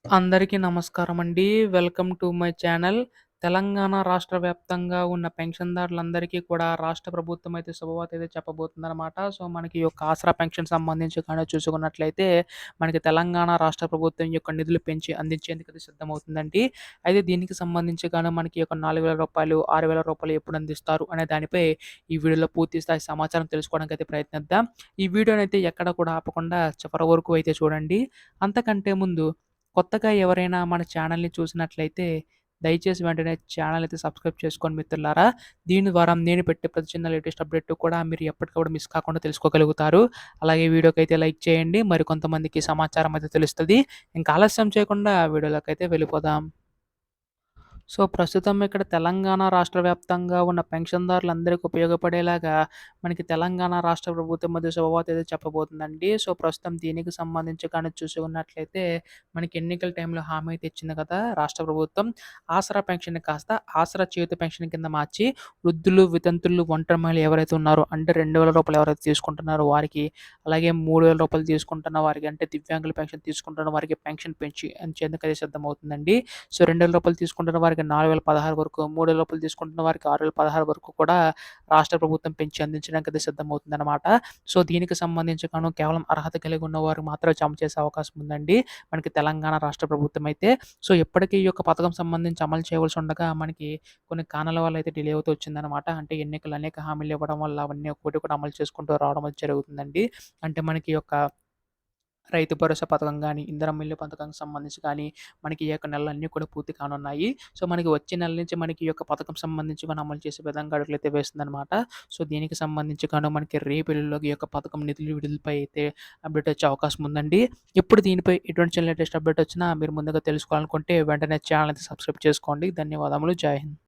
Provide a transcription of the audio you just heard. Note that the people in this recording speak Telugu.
అందరికీ నమస్కారమండి. Welcome to my channel. Telangana రాష్ట్ర వ్యాప్తంగా ఉన్న పెన్షన్‌దారులందరికీ కూడా రాష్ట్ర ప్రభుత్వం అయితే శుభవార్త అయితే చెప్పబోతుందనమాట. సో, మనకి ఈ యొక్క ఆసరా పెన్షన్ సంబంధించి కానీ చూసుకున్నట్లయితే, మనకి తెలంగాణ రాష్ట్ర ప్రభుత్వం ఈ యొక్క నిధులు పెంచి అందించేందుకు అయితే సిద్ధమవుతుందండి. అయితే దీనికి సంబంధించి గాను మనకి ఈ యొక్క రూ. 4,000, రూ. 6,000 ఎప్పుడు అందిస్తారు అనే దానిపై ఈ వీడియోలో పూర్తి స్థాయి సమాచారం తెలుసుకోవడానికైతే ప్రయత్నిద్దాం. ఈ వీడియోనైతే ఎక్కడ కూడా ఆపకుండా చివరి వరకు అయితే చూడండి. అంతకంటే ముందు కొత్తగా ఎవరైనా మన ఛానల్‌ని చూసినట్లయితే దయచేసి వెంటనే ఛానల్ అయితే సబ్స్క్రైబ్ చేసుకోండి మిత్రులారా. దీని ద్వారా నేను పెట్టే ప్రతి చిన్న లేటెస్ట్ అప్డేట్ కూడా మీరు ఎప్పటికప్పుడు మిస్ కాకుండా తెలుసుకోగలుగుతారు. అలాగే వీడియోకైతే లైక్ చేయండి. మరికొంతమందికి సమాచారం అయితే తెలుస్తది. ఇంకా ఆలస్యం చేయకుండా వీడియోలోకైతే వెళ్ళిపోదాం. సో, ప్రస్తుతం ఇక్కడ తెలంగాణ రాష్ట్ర వ్యాప్తంగా ఉన్న పెన్షన్‌దారులందరికీ ఉపయోగపడేలాగా మనకి తెలంగాణ రాష్ట్ర ప్రభుత్వం అయితే శుభవార్త అయితే చెప్పబోతుందండి. సో, ప్రస్తుతం దీనికి సంబంధించి కానీ చూసుకున్నట్లయితే మనకి ఎన్నికల టైంలో హామీ అయితే ఇచ్చింది కదా! రాష్ట్ర ప్రభుత్వం. ఆసరా పెన్షన్‌ని కాస్త ఆసరా చేయూత పెన్షన్ కింద మార్చి వృద్ధులు, వితంతువులు, ఒంటరి మహిళలు ఎవరైతే ఉన్నారో అంటే రూ. 2,000 ఎవరైతే తీసుకుంటున్నారో వారికి, అలాగే రూ. 3,000 తీసుకుంటున్న వారికి అంటే దివ్యాంగుల పెన్షన్ తీసుకుంటున్న వారికి పెన్షన్ పెంచి అంచేందుకైతే సిద్ధమవుతుందండి. సో, రూ. 2,000 తీసుకుంటున్న వారికి 4,016 వరకు, రూ. 3,000 తీసుకుంటున్న వారికి 6,016 వరకు కూడా రాష్ట్ర ప్రభుత్వం పెంచి అందించడానికైతే సిద్ధమవుతుందనమాట. సో, దీనికి సంబంధించి గాను కేవలం అర్హత కలిగి ఉన్నవారు మాత్రమే జమ చేసే అవకాశం ఉందండి. మనకి తెలంగాణ రాష్ట్ర ప్రభుత్వం అయితే. సో, ఇప్పటికే ఈ యొక్క పథకం సంబంధించి అమలు చేయవలసి ఉండగా మనకి కొన్ని కారణాల వల్ల అయితే డిలే అవుతూ వచ్చిందనమాట. అంటే ఎన్నికలు అనేక హామీలు ఇవ్వడం వల్ల అవన్నీ ఒక్కోటి కూడా అమలు చేసుకుంటూ రావడం అయితే జరుగుతుందండి. అంటే మనకి ఈ యొక్క రైతు భరోసా పథకం గానీ, ఇందిరమ్మ ఇల్లు పథకానికి సంబంధించి కానీ, మనకి ఈ యొక్క నెలలన్నీ కూడా పూర్తి కానున్నాయి. సో, మనకి వచ్చే నెల నుంచి మనకి ఈ యొక్క పథకం సంబంధించి గాను అమలు చేసే విధంగా అడుగులైతే వేస్తుందనమాట. సో, దీనికి సంబంధించి గాను మనకి రేపు ఎల్లుండిలోగా ఈ యొక్క పథకం నిధులు విడుదలపై అయితే అప్డేట్ వచ్చే అవకాశం ఉందండి. ఎప్పుడు దీనిపై ఎటువంటి లేటెస్ట్ అప్డేట్ వచ్చినా మీరు ముందుగా తెలుసుకోవాలనుకుంటే వెంటనే ఛానల్ అయితే సబ్స్క్రైబ్ చేసుకోండి. ధన్యవాదములు. జై హింద్.